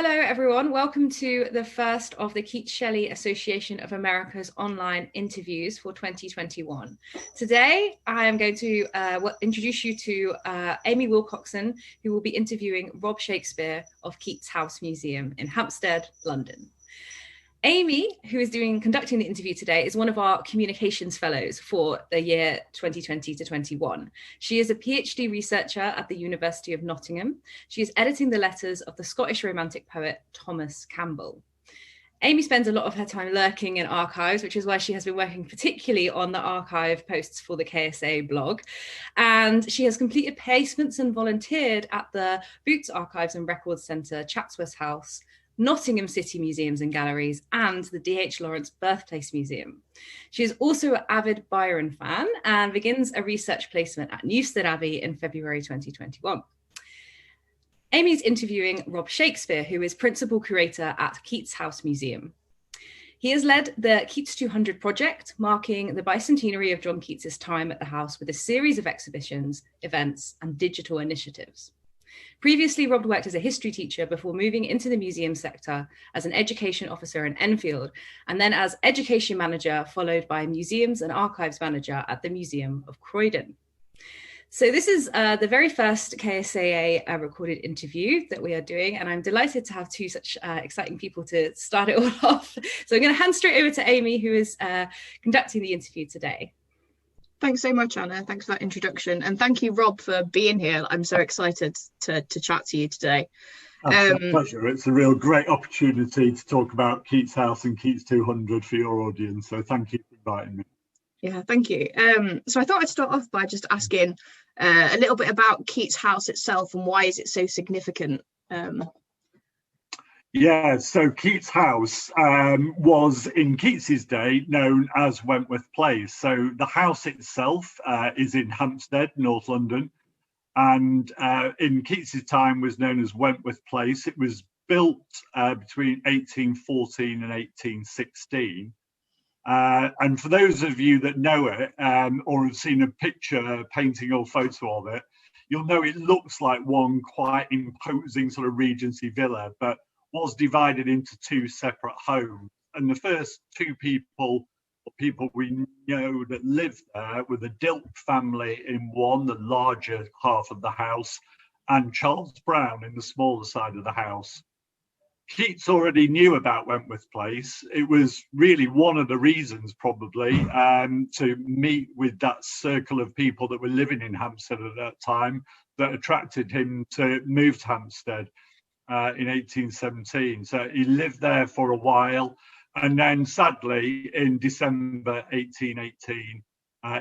Hello everyone, welcome to the first of the Keats-Shelley Association of America's online interviews for 2021. Today I am going to introduce you to Amy Wilcockson, who will be interviewing Rob Shakespeare of Keats House Museum in Hampstead, London. Amy, who is conducting the interview today, is one of our Communications Fellows for the year 2020 to 21. She is a PhD researcher at the University of Nottingham. She is editing the letters of the Scottish Romantic poet Thomas Campbell. Amy spends a lot of her time lurking in archives, which is why she has been working particularly on the archive posts for the K-SAA blog. And she has completed placements and volunteered at the Boots Archives and Records Centre, Chatsworth House, Nottingham City Museums and Galleries, and the D.H. Lawrence Birthplace Museum. She is also an avid Byron fan and begins a research placement at Newstead Abbey in February 2021. Amy is interviewing Rob Shakespeare, who is Principal Curator at Keats House Museum. He has led the Keats 200 project, marking the bicentenary of John Keats's time at the house with a series of exhibitions, events, and digital initiatives. Previously, Rob worked as a history teacher before moving into the museum sector as an education officer in Enfield, and then as education manager, followed by museums and archives manager at the Museum of Croydon. So this is the very first K-SAA recorded interview that we are doing, and I'm delighted to have two such exciting people to start it all off. So I'm going to hand straight over to Amy, who is conducting the interview today. Thanks so much, Anna. Thanks for that introduction. And thank you, Rob, for being here. I'm so excited to chat to you today. It's a pleasure. It's a real great opportunity to talk about Keats House and Keats 200 for your audience. So thank you for inviting me. Yeah, thank you. So I thought I'd start off by just asking a little bit about Keats House itself and why is it so significant? Yeah, so Keats House was in Keats's day known as Wentworth Place. So the house itself is in Hampstead, North London, and in Keats's time was known as Wentworth Place. It was built between 1814 and 1816. And for those of you that know it or have seen a picture, painting or photo of it, you'll know it looks like one quite imposing sort of Regency villa, but was divided into two separate homes. And the first two people we know that lived there were the Dilke family in one, the larger half of the house, and Charles Brown in the smaller side of the house. Keats already knew about Wentworth Place. It was really one of the reasons probably to meet with that circle of people that were living in Hampstead at that time that attracted him to move to Hampstead in 1817. So he lived there for a while, and then sadly in December 1818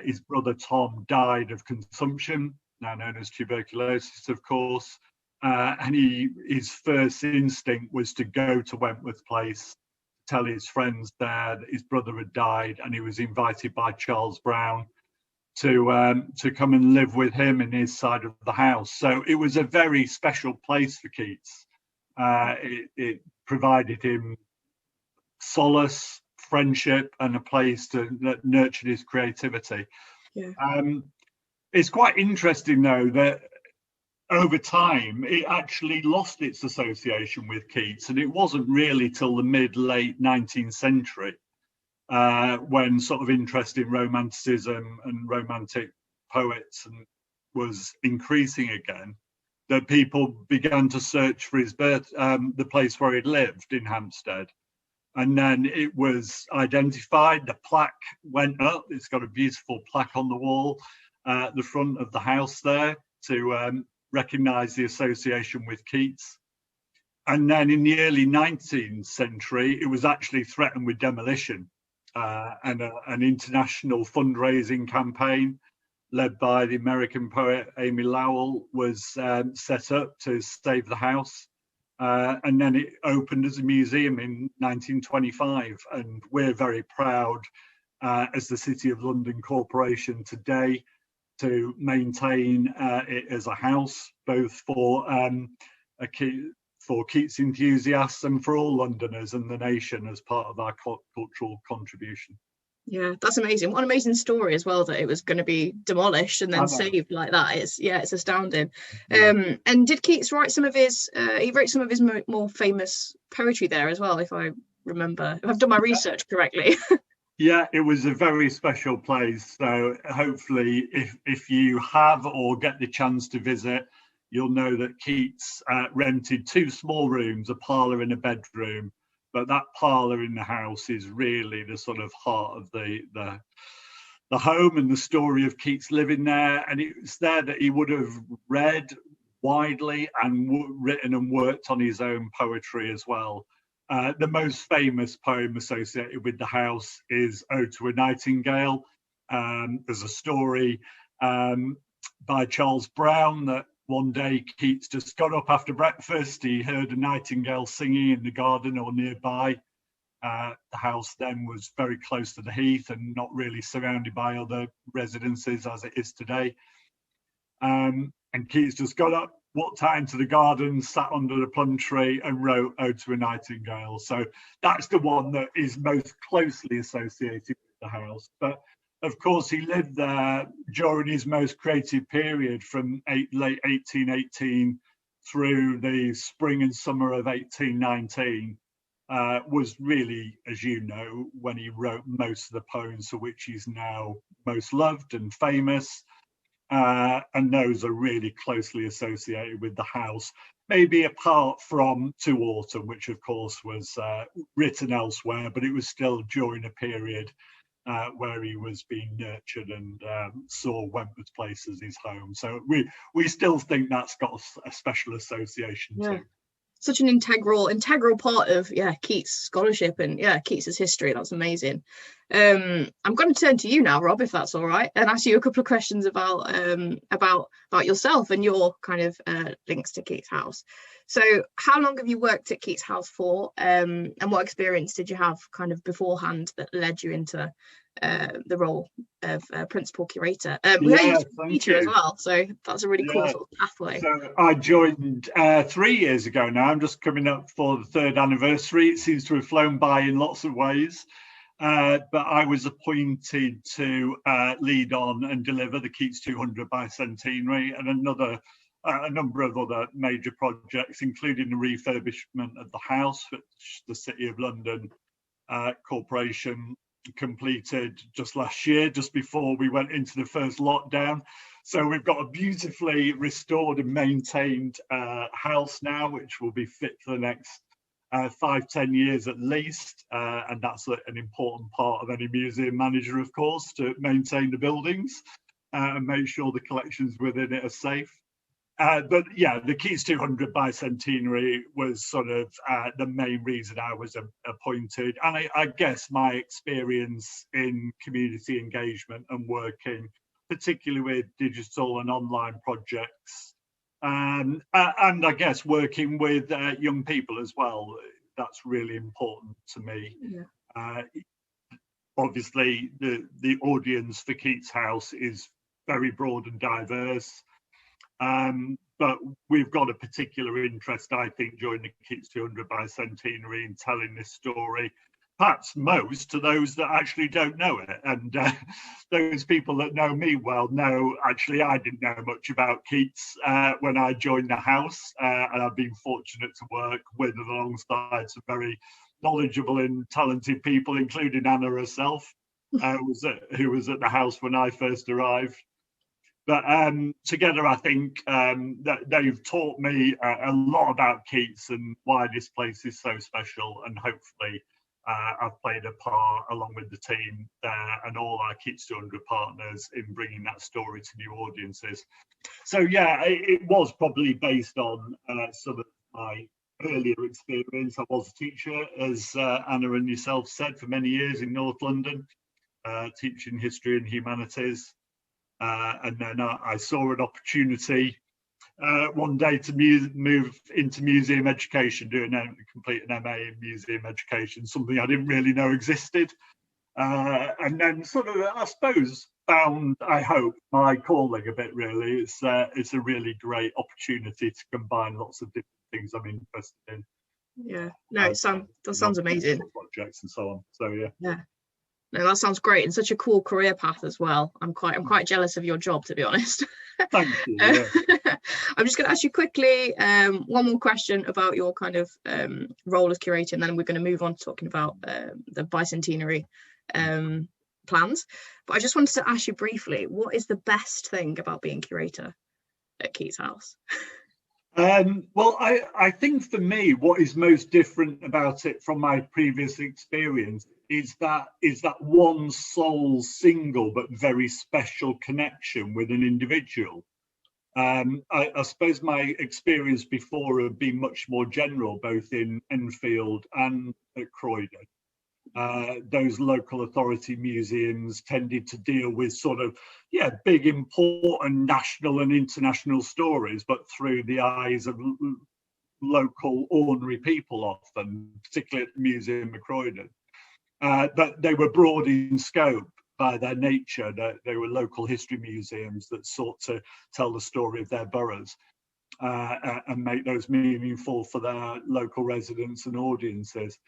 his brother Tom died of consumption, now known as tuberculosis, of course, and his first instinct was to go to Wentworth Place, tell his friends there that his brother had died, and he was invited by Charles Brown to come and live with him in his side of the house. So it was a very special place for Keats. It provided him solace, friendship, and a place that nurtured his creativity. Yeah. It's quite interesting, though, that over time it actually lost its association with Keats, and it wasn't really till the mid-late 19th century when sort of interest in romanticism and romantic poets was increasing again, that people began to search for his birth, the place where he'd lived in Hampstead. And then it was identified, the plaque went up. It's got a beautiful plaque on the wall at the front of the house there to recognise the association with Keats. And then in the early 19th century, it was actually threatened with demolition, and an international fundraising campaign led by the American poet Amy Lowell was set up to save the house. And then it opened as a museum in 1925. And we're very proud as the City of London Corporation today to maintain it as a house, both for Keats enthusiasts and for all Londoners and the nation as part of our cultural contribution. Yeah, that's amazing. What an amazing story as well, that it was going to be demolished and then saved like that. It's astounding. And did Keats write some of his he wrote some of his more famous poetry there as well, if I remember, if I've done my research correctly? Yeah, it was a very special place. So hopefully if you have or get the chance to visit, you'll know that Keats rented 2 small rooms, a parlour and a bedroom. But that parlour in the house is really the sort of heart of the home and the story of Keats living there. And it's there that he would have read widely and written and worked on his own poetry as well. The most famous poem associated with the house is Ode to a Nightingale. There's a story by Charles Brown that one day Keats just got up after breakfast. He heard a nightingale singing in the garden or nearby. The house then was very close to the heath and not really surrounded by other residences as it is today. And Keats just got up, walked out into the garden, sat under the plum tree and wrote Ode to a Nightingale. So that's the one that is most closely associated with the house. But of course, he lived there during his most creative period from late 1818 through the spring and summer of 1819. Was really, as you know, when he wrote most of the poems for which he's now most loved and famous. And those are really closely associated with the house, maybe apart from To Autumn, which of course was written elsewhere, but it was still during a period where he was being nurtured and saw Wentworth Place as his home. So we still think that's got a special association too. Such an integral part of Keats' scholarship and Keats's history. That's amazing. I'm going to turn to you now, Rob, if that's all right, and ask you a couple of questions about yourself and your kind of links to Keats House. So how long have you worked at Keats House for, and what experience did you have kind of beforehand that led you into the role of principal curator? We know you're a teacher as well, so that's a really cool sort of pathway. So I joined 3 years ago now. I'm just coming up for the 3rd anniversary. It seems to have flown by in lots of ways. But I was appointed to lead on and deliver the Keats 200 Bicentenary and a number of other major projects, including the refurbishment of the house, which the City of London Corporation completed just last year, just before we went into the first lockdown. So we've got a beautifully restored and maintained house now, which will be fit for the next 5-10 years at least, and that's an important part of any museum manager, of course, to maintain the buildings and make sure the collections within it are safe. But yeah, the Keats 200 Bicentenary was sort of the main reason I was appointed. And I guess my experience in community engagement and working, particularly with digital and online projects, and I guess working with young people as well, that's really important to me. Obviously, the audience for Keats House is very broad and diverse. But we've got a particular interest, I think, during the Keats 200 Bicentenary in telling this story, perhaps most to those that actually don't know it. And those people that know me well know, actually, I didn't know much about Keats when I joined the house. And I've been fortunate to work with and alongside some very knowledgeable and talented people, including Anna herself, who was at the house when I first arrived. But together, I think that they've taught me a lot about Keats and why this place is so special. And hopefully, I've played a part along with the team there and all our Keats 200 partners in bringing that story to new audiences. So yeah, it was probably based on some of my earlier experience. I was a teacher, as Anna and yourself said, for many years in North London, teaching history and humanities. And then I saw an opportunity one day to move into museum education, complete an MA in museum education, something I didn't really know existed. And then sort of, I suppose, found, I hope, my calling a bit, really. It's a really great opportunity to combine lots of different things I'm interested in. Yeah, no, that sounds amazing. Projects and so on. So yeah. No, that sounds great, and such a cool career path as well. I'm quite jealous of your job, to be honest. Thank you. Yeah. I'm just going to ask you quickly one more question about your kind of role as curator, and then we're going to move on to talking about the Bicentenary plans. But I just wanted to ask you briefly, what is the best thing about being curator at Keats House? Well, I think for me, what is most different about it from my previous experience is that one sole, single but very special connection with an individual. I suppose my experience before had been much more general, both in Enfield and at Croydon. Those local authority museums tended to deal with sort of, big, important national and international stories, but through the eyes of local, ordinary people often, particularly at the Museum of Croydon. But they were broad in scope by their nature. They were local history museums that sought to tell the story of their boroughs and make those meaningful for their local residents and audiences.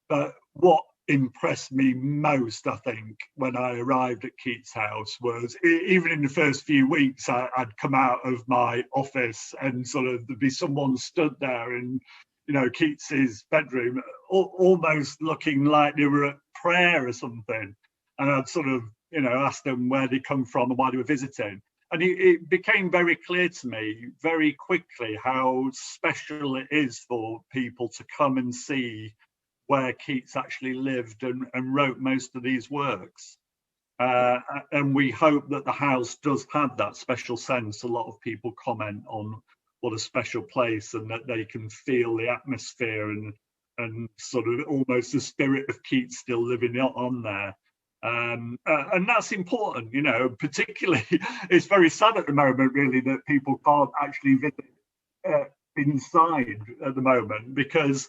But what impressed me most, I think, when I arrived at Keats House was, even in the first few weeks, I'd come out of my office and sort of there'd be someone stood there in, Keats's bedroom, almost looking like they were at prayer or something. And I'd sort of, ask them where they come from and why they were visiting. And it became very clear to me very quickly how special it is for people to come and see where Keats actually lived and wrote most of these works. And we hope that the house does have that special sense. A lot of people comment on what a special place, and that they can feel the atmosphere and sort of almost the spirit of Keats still living on there. And that's important, particularly it's very sad at the moment, really, that people can't actually visit inside at the moment, because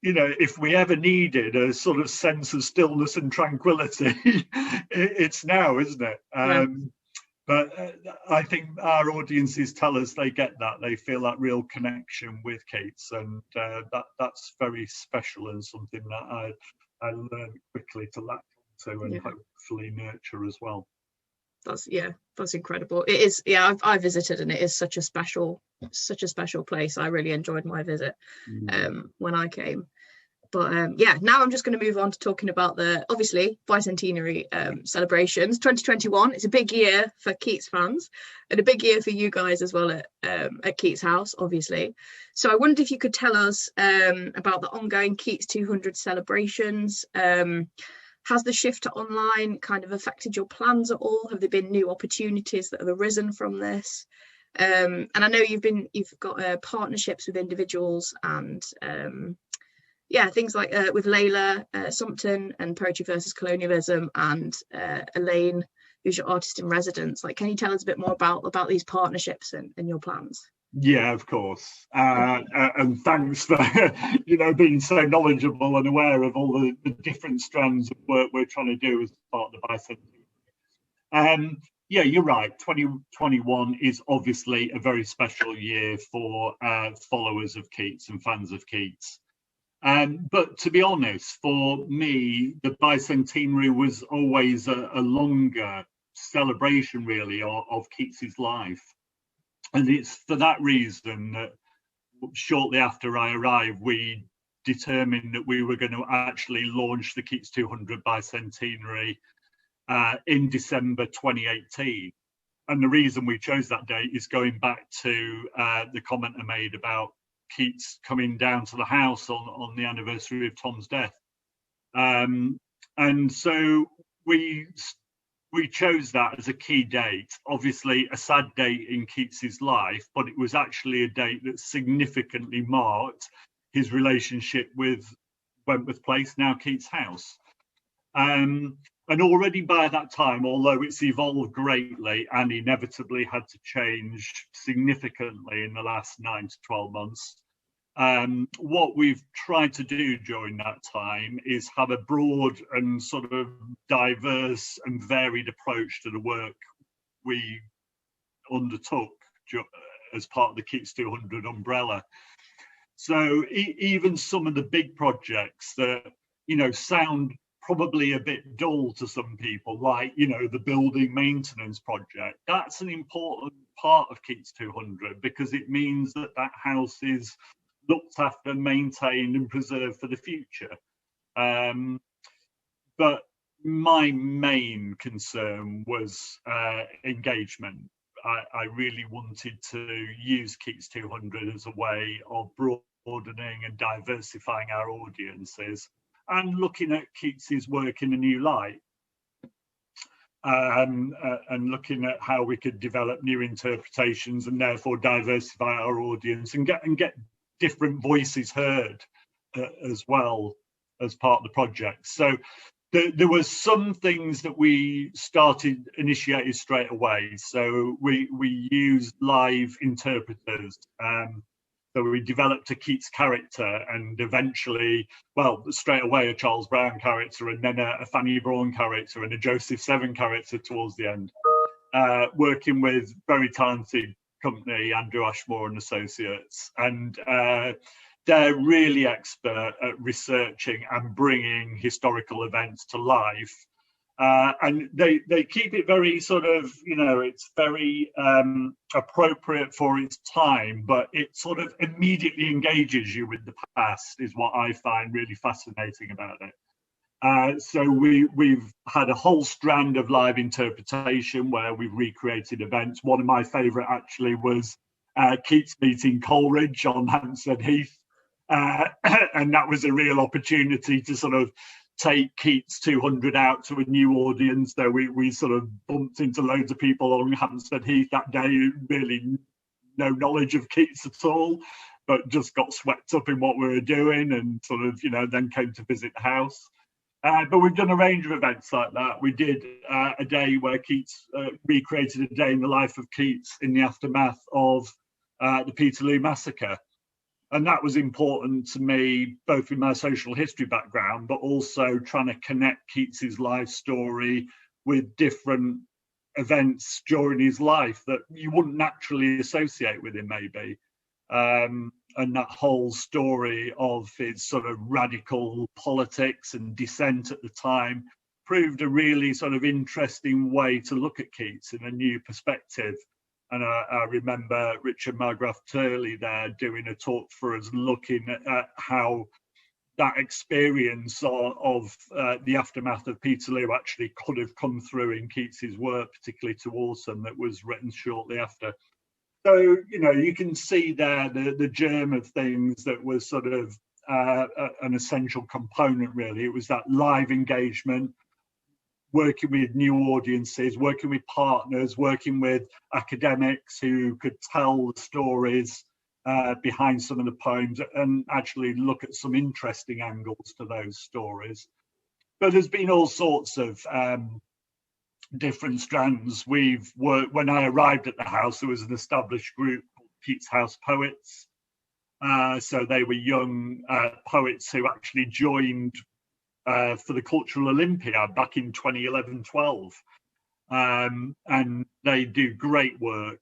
if we ever needed a sort of sense of stillness and tranquility, it's now, isn't it? But I think our audiences tell us they get that. They feel that real connection with Keats, and that's very special and something that I learned quickly to latch onto and hopefully nurture as well. That's incredible. It is. I visited, and it is such a special place. I really enjoyed my visit when I came. But now I'm just going to move on to talking about the, obviously, Bicentenary celebrations. 2021 is a big year for Keats fans, and a big year for you guys as well at Keats House, obviously. So I wondered if you could tell us about the ongoing Keats 200 celebrations. Has the shift to online kind of affected your plans at all? Have there been new opportunities that have arisen from this? And I know you've got partnerships with individuals and things like with Layla Sumpton and Poetry versus Colonialism, and Elaine, who's your artist in residence. Like, can you tell us a bit more about these partnerships and your plans? Yeah, of course. And thanks for being so knowledgeable and aware of all the different strands of work we're trying to do as part of the Bicentenary. Yeah, you're right. 2021 is obviously a very special year for followers of Keats and fans of Keats. But to be honest, for me, the Bicentenary was always a longer celebration, really, of Keats's life. And it's for that reason that shortly after I arrived, we determined that we were going to actually launch the Keats 200 Bicentenary in December 2018. And the reason we chose that date is going back to the comment I made about Keats coming down to the house on the anniversary of Tom's death. And so we chose that as a key date, obviously a sad date in Keats's life, but it was actually a date that significantly marked his relationship with Wentworth Place, now Keats House. And already by that time, although it's evolved greatly and inevitably had to change significantly in the last 9 to 12 months, what we've tried to do during that time is have a broad and sort of diverse and varied approach to the work we undertook as part of the Keats 200 umbrella. So even some of the big projects that sound probably a bit dull to some people, like, you know, the building maintenance project. That's an important part of Keats 200 because it means that that house is looked after, maintained and preserved for the future. But my main concern was engagement. I really wanted to use Keats 200 as a way of broadening and diversifying our audiences and looking at Keats's work in a new light, and looking at how we could develop new interpretations and therefore diversify our audience and get different voices heard as well as part of the project. So there were some things that we initiated straight away. So we used live interpreters. So we developed a Keats character and eventually, well, straight away a Charles Brown character and then a Fanny Braun character and a Joseph Seven character towards the end, working with very talented company, Andrew Ashmore and Associates. And they're really expert at researching and bringing historical events to life. And they keep it very sort of, you know, it's very appropriate for its time, but it sort of immediately engages you with the past is what I find really fascinating about it. So we've had a whole strand of live interpretation where we've recreated events. One of my favourite actually was Keats meeting Coleridge on Hampstead Heath. And that was a real opportunity to sort of take Keats 200 out to a new audience. So we sort of bumped into loads of people on Hampstead Heath that day, really no knowledge of Keats at all, but just got swept up in what we were doing and sort of, you know, then came to visit the house. But we've done a range of events like that. We did a day where Keats recreated a day in the life of Keats in the aftermath of the Peterloo massacre. And that was important to me, both with my social history background, but also trying to connect Keats's life story with different events during his life that you wouldn't naturally associate with him, maybe. And that whole story of his sort of radical politics and dissent at the time proved a really sort of interesting way to look at Keats in a new perspective. And I remember Richard Margraf Turley there doing a talk for us, looking at how that experience of the aftermath of Peterloo actually could have come through in Keats's work, particularly to Autumn, that was written shortly after. So, you know, you can see there the germ of things that was sort of an essential component, really. It was that live engagement, working with new audiences, working with partners, working with academics who could tell the stories behind some of the poems and actually look at some interesting angles to those stories. But there's been all sorts of different strands. We've worked, when I arrived at the house, there was an established group called Keats House Poets. So they were young poets who actually joined for the Cultural Olympiad back in 2011-12. And they do great work.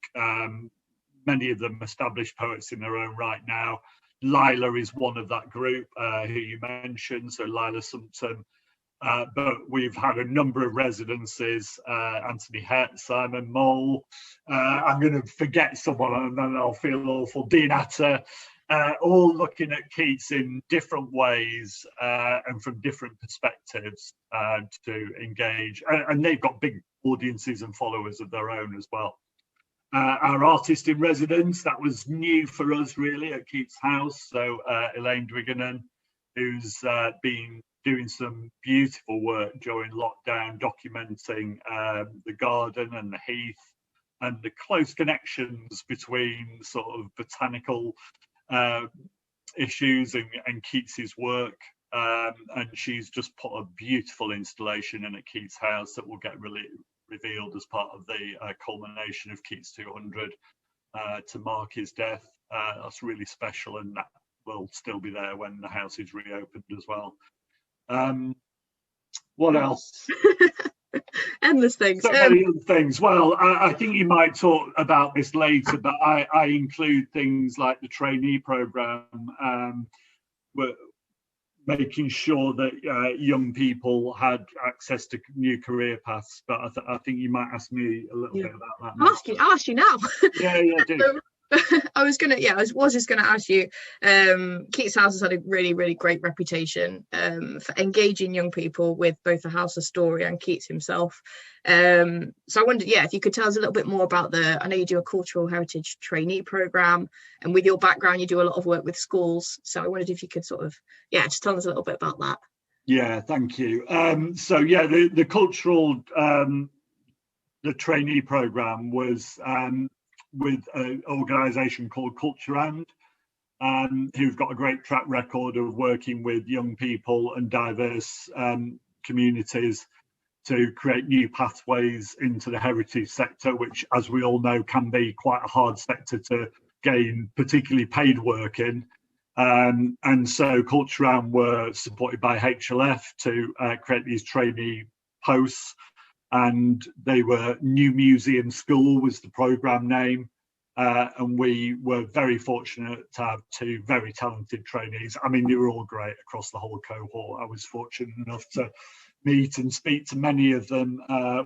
Many of them established poets in their own right now. Lila is one of that group who you mentioned, so Lila Sumpton. But we've had a number of residencies, Anthony Hett, Simon Mole. I'm going to forget someone and then I'll feel awful. Dean Atter. All looking at Keats in different ways and from different perspectives to engage. And they've got big audiences and followers of their own as well. Our artist in residence, that was new for us really at Keats House. So Elaine Driganon, who's been doing some beautiful work during lockdown, documenting the garden and the heath and the close connections between sort of botanical issues and Keats's work, and she's just put a beautiful installation in at Keats House that will get really revealed as part of the culmination of Keats 200 to mark his death. That's really special, and that will still be there when the house is reopened as well. What else? Endless things. So many other things. Well, I think you might talk about this later, but I include things like the trainee programme, making sure that young people had access to new career paths. But I think you might ask me a little bit about that now. I'll ask you now. Yeah, do. I was just gonna ask you, Keats House has had a really, really great reputation for engaging young people with both the House of Story and Keats himself. So I wondered, if you could tell us a little bit more about I know you do a cultural heritage trainee program, and with your background, you do a lot of work with schools. So I wondered if you could sort of, just tell us a little bit about that. Yeah, thank you. So the cultural, the trainee program was with an organisation called Culture, who've got a great track record of working with young people and diverse communities to create new pathways into the heritage sector, which, as we all know, can be quite a hard sector to gain particularly paid work in. And so Culture were supported by HLF to create these trainee posts, and they were New Museum School was the program name, and we were very fortunate to have two very talented trainees. I mean, they were all great across the whole cohort. I was fortunate enough to meet and speak to many of them,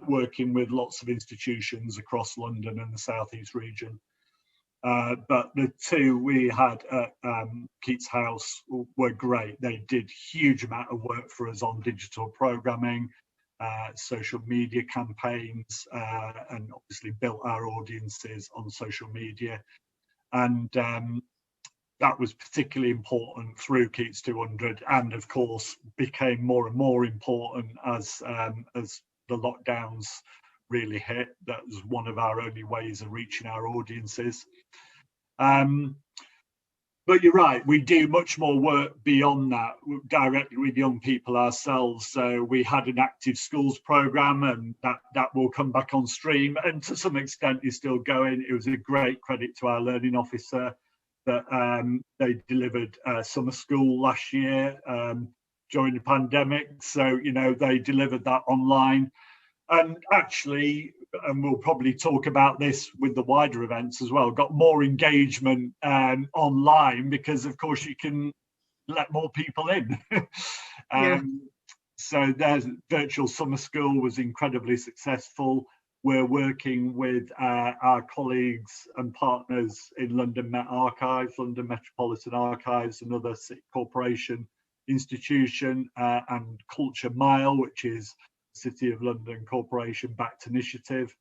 working with lots of institutions across London and the South East region. But the two we had at Keats House were great. They did huge amount of work for us on digital programming, social media campaigns, and obviously built our audiences on social media. And that was particularly important through Keats 200, and of course became more and more important as the lockdowns really hit. That was one of our only ways of reaching our audiences. But you're right, we do much more work beyond that, directly with young people ourselves. So we had an active schools programme, and that will come back on stream, and to some extent is still going. It was a great credit to our learning officer that they delivered summer school last year during the pandemic. So, they delivered that online. And actually, and we'll probably talk about this with the wider events as well, got more engagement online because, of course, you can let more people in. So there's virtual summer school was incredibly successful. We're working with our colleagues and partners in London Met Archives, London Metropolitan Archives, another City Corporation institution, and Culture Mile, which is City of London Corporation backed initiative.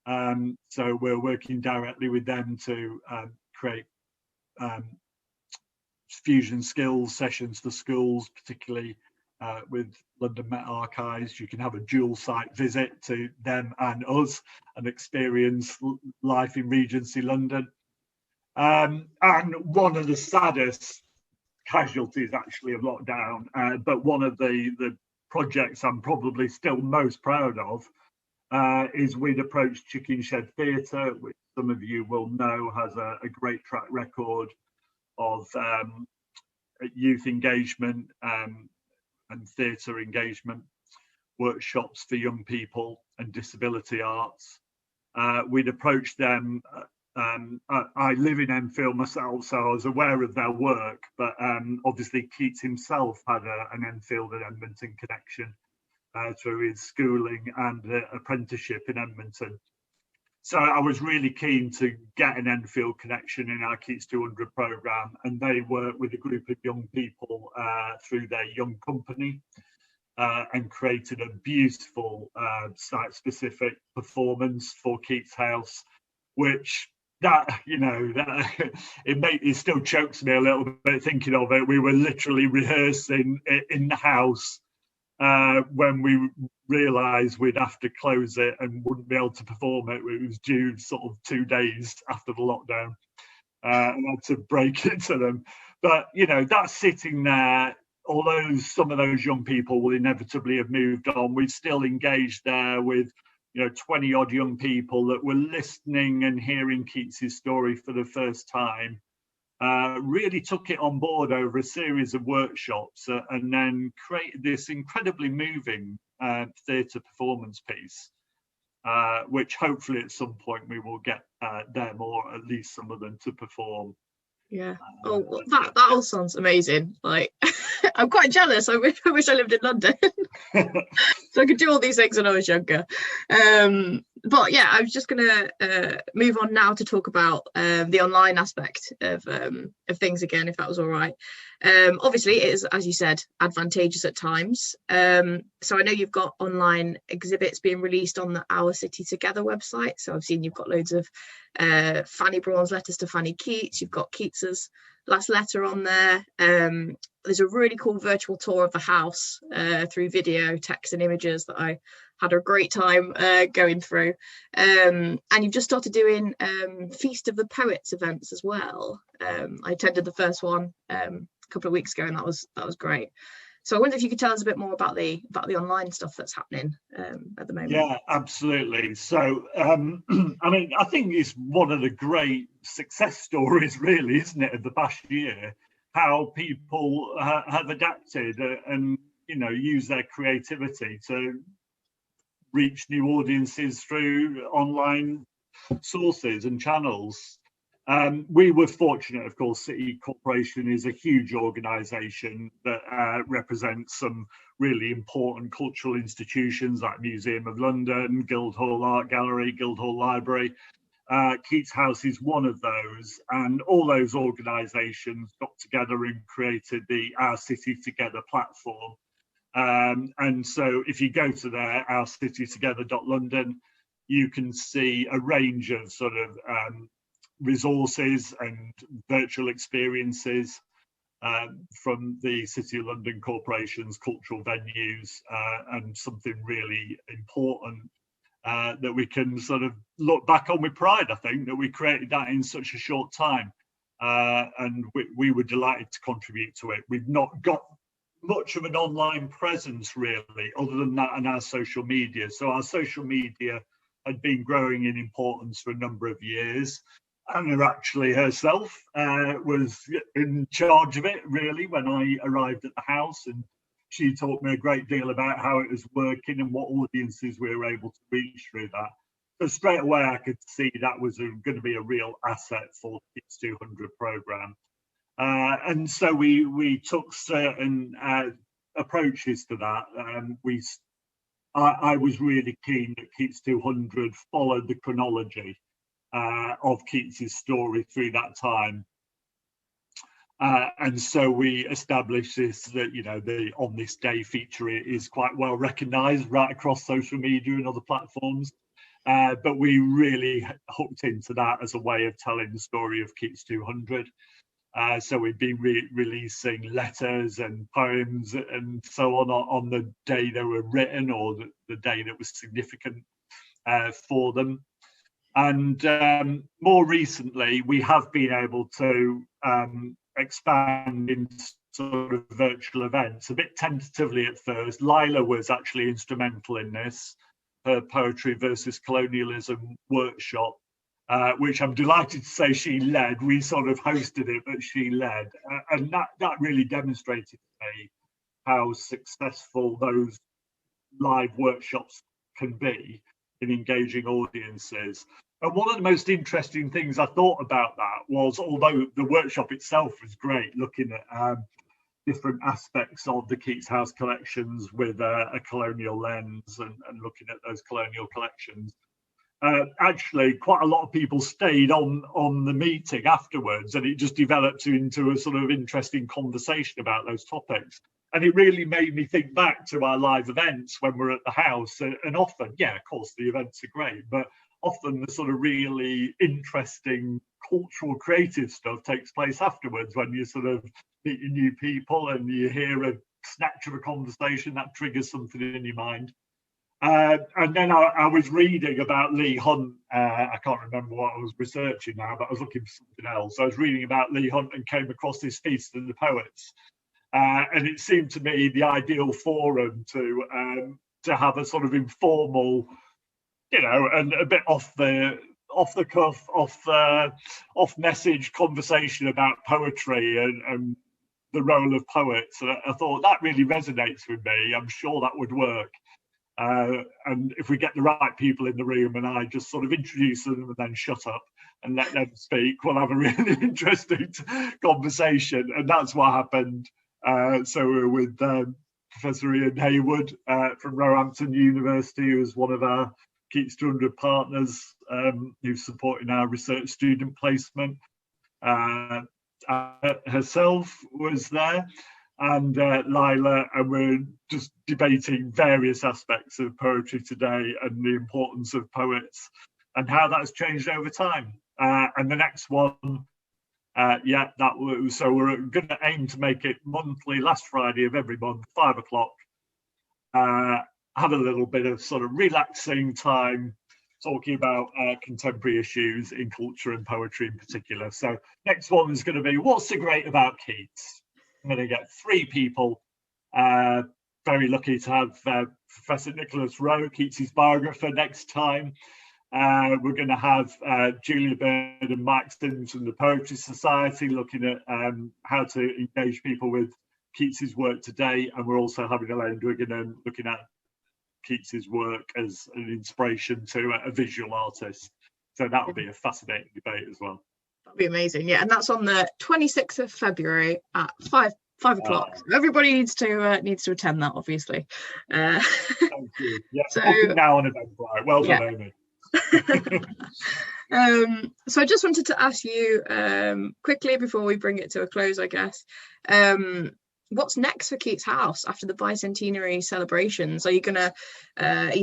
So we're working directly with them to create fusion skills sessions for schools, particularly with London Met Archives. You can have a dual site visit to them and us and experience life in Regency London. And one of the saddest casualties actually of lockdown, but one of the projects I'm probably still most proud of is we'd approached Chicken Shed Theatre, which some of you will know has a great track record of youth engagement and theatre engagement workshops for young people and disability arts. We'd approached them. I live in Enfield myself, so I was aware of their work, but obviously Keats himself had an Enfield and Edmonton connection through his schooling and apprenticeship in Edmonton. So I was really keen to get an Enfield connection in our Keats 200 programme, and they worked with a group of young people through their young company and created a beautiful site-specific performance for Keats House, which it still chokes me a little bit thinking of it. We were literally rehearsing in the house when we realised we'd have to close it and wouldn't be able to perform it. It was due sort of 2 days after the lockdown. I had to break it to them. But, that's sitting there. Although some of those young people will inevitably have moved on, we've still engaged there with 20 odd young people that were listening and hearing Keats's story for the first time, really took it on board over a series of workshops and then created this incredibly moving theatre performance piece, which hopefully at some point we will get them, or at least some of them, to perform. Yeah. That all sounds amazing. Like I'm quite jealous. I wish I lived in London so I could do all these things when I was younger. But yeah, I was just gonna move on now to talk about the online aspect of things again, if that was all right. Obviously, it is, as you said, advantageous at times. So I know you've got online exhibits being released on the Our City Together website. So I've seen you've got loads of Fanny Braun's letters to Fanny Keats. You've got Keats's last letter on there. There's a really cool virtual tour of the house through video, text and images that I had a great time going through. And you've just started doing Feast of the Poets events as well. I attended the first one a couple of weeks ago, and that was great. So I wonder if you could tell us a bit more about the online stuff that's happening at the moment. Yeah, absolutely. So, I mean, I think it's one of the great success stories, really, isn't it, of the past year, how people have adapted and, you know, use their creativity to reach new audiences through online sources and channels. We were fortunate, of course. City Corporation is a huge organisation that represents some really important cultural institutions like Museum of London, Guildhall Art Gallery, Guildhall Library. Keats House is one of those, and all those organisations got together and created the Our City Together platform. And so if you go to their ourcitytogether.london, you can see a range of sort of resources and virtual experiences from the City of London Corporation's cultural venues, and something really important that we can sort of look back on with pride, I think, that we created that in such a short time. And we were delighted to contribute to it. We've not got much of an online presence, really, other than that and our social media. So our social media had been growing in importance for a number of years. Anna actually herself was in charge of it, really, when I arrived at the house, and she taught me a great deal about how it was working and what audiences we were able to reach through that. So straight away I could see that was going to be a real asset for the Keats 200 programme. And so we took certain approaches to that. I was really keen that Keats 200 followed the chronology of Keats's story through that time. And so we established this, that, you know, the On This Day feature is quite well recognised right across social media and other platforms. But we really hooked into that as a way of telling the story of Keats 200. So we've been releasing letters and poems and so on the day they were written, or the day that was significant for them. And more recently, we have been able to expand into sort of virtual events, a bit tentatively at first. Lila was actually instrumental in this, her Poetry versus Colonialism workshop, which I'm delighted to say she led. We sort of hosted it, but she led. And that really demonstrated to me how successful those live workshops can be in engaging audiences. And one of the most interesting things I thought about that was, although the workshop itself was great, looking at different aspects of the Keats House collections with a colonial lens and looking at those colonial collections, actually quite a lot of people stayed on the meeting afterwards, and it just developed into a sort of interesting conversation about those topics. And it really made me think back to our live events when we're at the house, and often, yeah, of course, the events are great, but often the sort of really interesting cultural creative stuff takes place afterwards, when you sort of meet new people and you hear a snatch of a conversation that triggers something in your mind. And then I was reading about Leigh Hunt. I can't remember what I was researching now, but I was looking for something else. I was reading about Leigh Hunt and came across this Feast of the Poets. And it seemed to me the ideal forum to have a sort of informal, you know, and a bit off the cuff, off message conversation about poetry and the role of poets. And I thought that really resonates with me. I'm sure that would work. And if we get the right people in the room and I just sort of introduce them and then shut up and let them speak, we'll have a really interesting conversation. And that's what happened So we're with Professor Ian Haywood from Roehampton University, who is one of our Keats 200 partners, who's supporting our research student placement. Herself was there, and Lila, and we're just debating various aspects of poetry today and the importance of poets and how that's changed over time. And the next one, so we're going to aim to make it monthly, last Friday of every month, 5 o'clock. Have a little bit of sort of relaxing time talking about contemporary issues in culture and poetry in particular. So next one is going to be, what's so great about Keats? I'm going to get 3 people. Very lucky to have Professor Nicholas Rowe, Keats' biographer, next time. We're going to have Julia Bird and Mike Sims from the Poetry Society looking at how to engage people with Keats' work today. And we're also having Elaine Driganon looking at Keats' work as an inspiration to a visual artist. So that will be a fascinating debate as well. That'd be amazing. Yeah, and that's on the 26th of February at 5 o'clock. Everybody needs to attend that, obviously. Thank you. Yeah, so now on Eventbrite. Well done, Amy. So I just wanted to ask you quickly before we bring it to a close, I guess, what's next for Keats House after the Bicentenary celebrations? Are you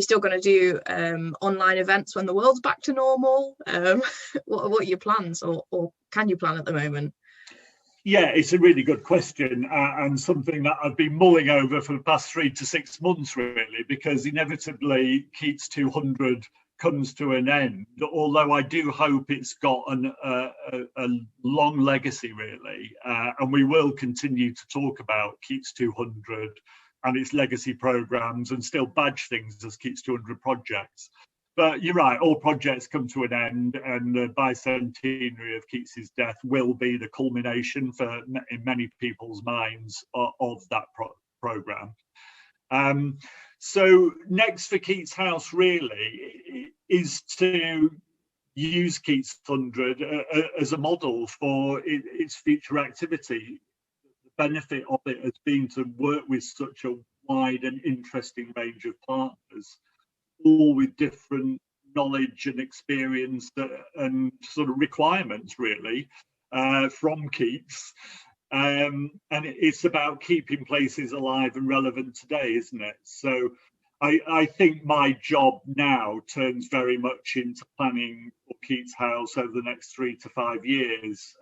still gonna do online events when the world's back to normal? What are your plans, or can you plan at the moment? Yeah, it's a really good question, and something that I've been mulling over for the past 3 to 6 months, really, because inevitably Keats 200 comes to an end, although I do hope it's got a long legacy, really, and we will continue to talk about Keats 200 and its legacy programmes and still badge things as Keats 200 projects. But you're right, all projects come to an end, and the bicentenary of Keats's death will be the culmination in many people's minds of that programme. So next for Keats House really is to use Keats 100 as a model for its future activity. The benefit of it has been to work with such a wide and interesting range of partners, all with different knowledge and experience and sort of requirements, really, from Keats. And it's about keeping places alive and relevant today, isn't it? So I think my job now turns very much into planning for Keats House over the next 3 to 5 years.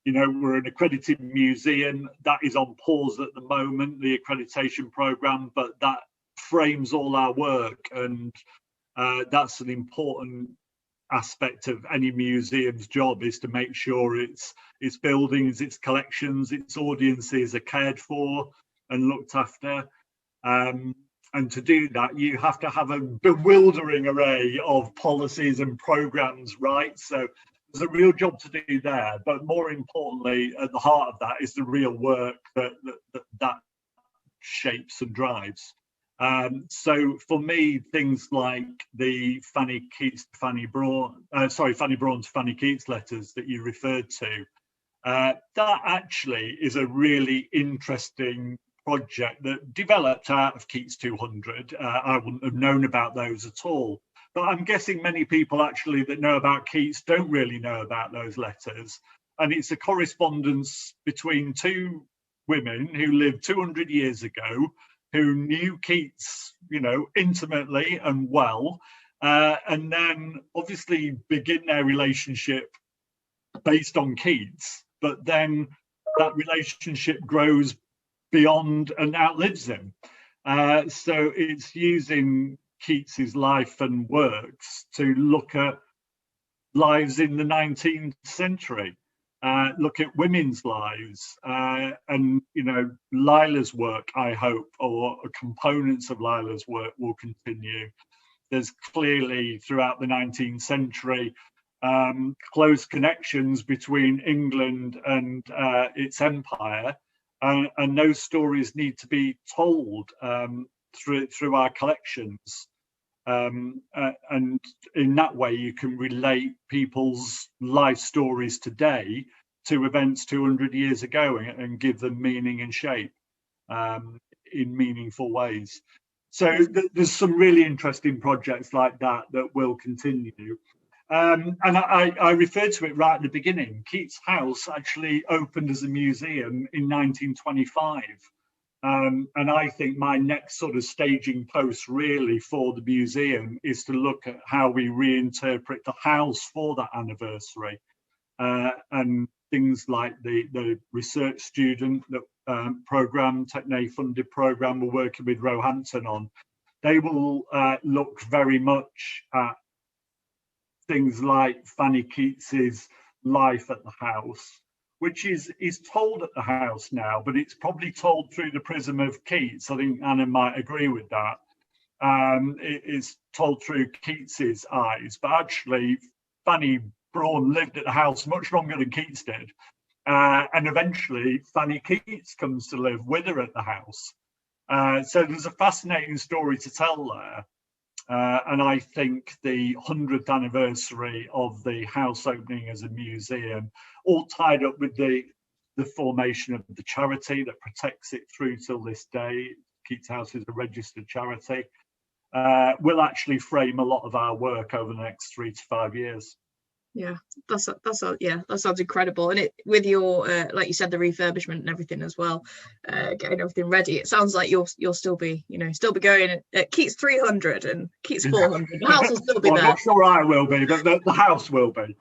We're an accredited museum that is on pause at the moment, the accreditation programme, but that frames all our work, and that's an important aspect of any museum's job, is to make sure its buildings, its collections, its audiences are cared for and looked after. And to do that, you have to have a bewildering array of policies and programs, right? So there's a real job to do there, but more importantly, at the heart of that is the real work that shapes and drives. So for me, things like the Fanny Braun's Fanny Keats letters that you referred to, that actually is a really interesting project that developed out of Keats 200. I wouldn't have known about those at all. But I'm guessing many people actually that know about Keats don't really know about those letters. And it's a correspondence between 2 women who lived 200 years ago, who knew Keats, intimately and well, and then obviously begin their relationship based on Keats, but then that relationship grows beyond and outlives him. So it's using Keats's life and works to look at lives in the 19th century. Look at women's lives, and Lila's work, I hope, or components of Lila's work will continue. There's clearly throughout the 19th century close connections between England and its empire, and those stories need to be told through our collections. And in that way you can relate people's life stories today to events 200 years ago and give them meaning and shape in meaningful ways. So there's some really interesting projects like that will continue. And I referred to it right at the beginning. Keats House actually opened as a museum in 1925. And I think my next sort of staging post really for the museum is to look at how we reinterpret the house for that anniversary. And things like the research student program, Techne funded program we're working with Roehampton on, they will look very much at things like Fanny Keats's life at the house, which is told at the house now, but it's probably told through the prism of Keats. I think Anna might agree with that. It is told through Keats's eyes, but actually Fanny Braun lived at the house much longer than Keats did. And eventually Fanny Keats comes to live with her at the house. So there's a fascinating story to tell there. And I think the 100th anniversary of the house opening as a museum, all tied up with the formation of the charity that protects it through till this day, Keats House is a registered charity, will actually frame a lot of our work over the next 3 to 5 years. Yeah, that sounds incredible. And it, with your like you said, the refurbishment and everything as well, getting everything ready, it sounds like you'll still be going at Keats 300 and Keats 400. The house will still be there. I'm not sure I will be, but the house will be.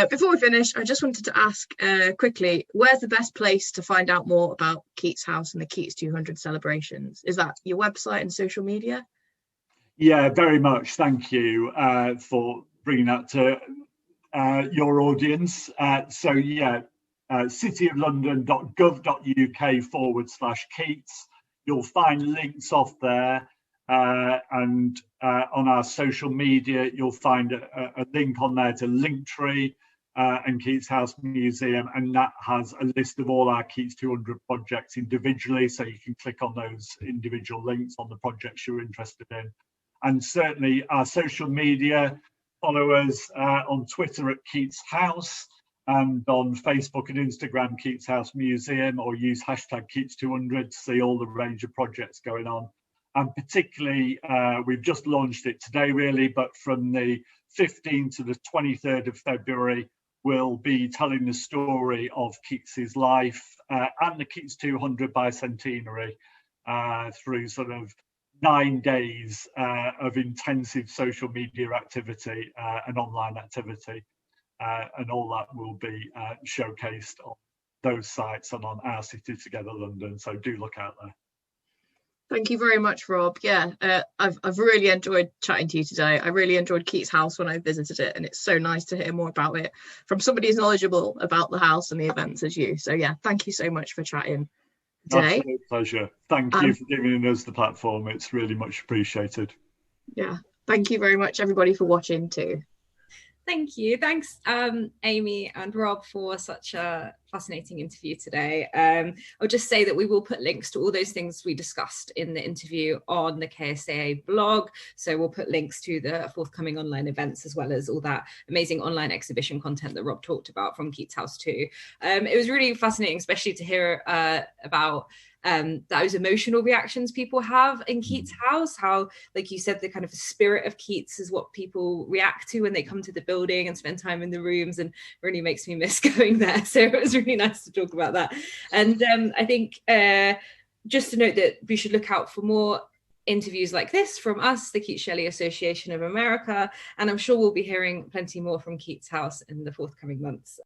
Before we finish, I just wanted to ask quickly, where's the best place to find out more about Keats House and the Keats 200 celebrations? Is that your website and social media? Yeah, very much. Thank you for bringing that to your audience. So yeah, cityoflondon.gov.uk/Keats. You'll find links off there, and on our social media, you'll find a link on there to Linktree and Keats House Museum, and that has a list of all our Keats 200 projects individually, so you can click on those individual links on the projects you're interested in. And certainly our social media, follow us on Twitter at Keats House, and on Facebook and Instagram, Keats House Museum, or use hashtag Keats200 to see all the range of projects going on. And particularly, we've just launched it today really, but from the 15th to the 23rd of February, we'll be telling the story of Keats's life and the Keats 200 Bicentenary through sort of 9 days of intensive social media activity and online activity, and all that will be showcased on those sites and on our City Together London, so do look out there. Thank you very much, Rob. Yeah, I've really enjoyed chatting to you today. I really enjoyed Keats House when I visited it, and it's so nice to hear more about it from somebody as knowledgeable about the house and the events as you. So yeah, thank you so much for chatting today. Absolute pleasure. Thank you for giving us the platform. It's really much appreciated. Yeah, thank you very much everybody for watching too. Thank you. Thanks, Amy and Rob, for such a fascinating interview today. I'll just say that we will put links to all those things we discussed in the interview on the K-SAA blog. So we'll put links to the forthcoming online events, as well as all that amazing online exhibition content that Rob talked about from Keats House too. It was really fascinating, especially to hear about those emotional reactions people have in Keats House, how, like you said, the kind of spirit of Keats is what people react to when they come to the building and spend time in the rooms, and really makes me miss going there. So it was really nice to talk about that. And I think just to note that we should look out for more interviews like this from us, the Keats-Shelley Association of America, and I'm sure we'll be hearing plenty more from Keats House in the forthcoming months.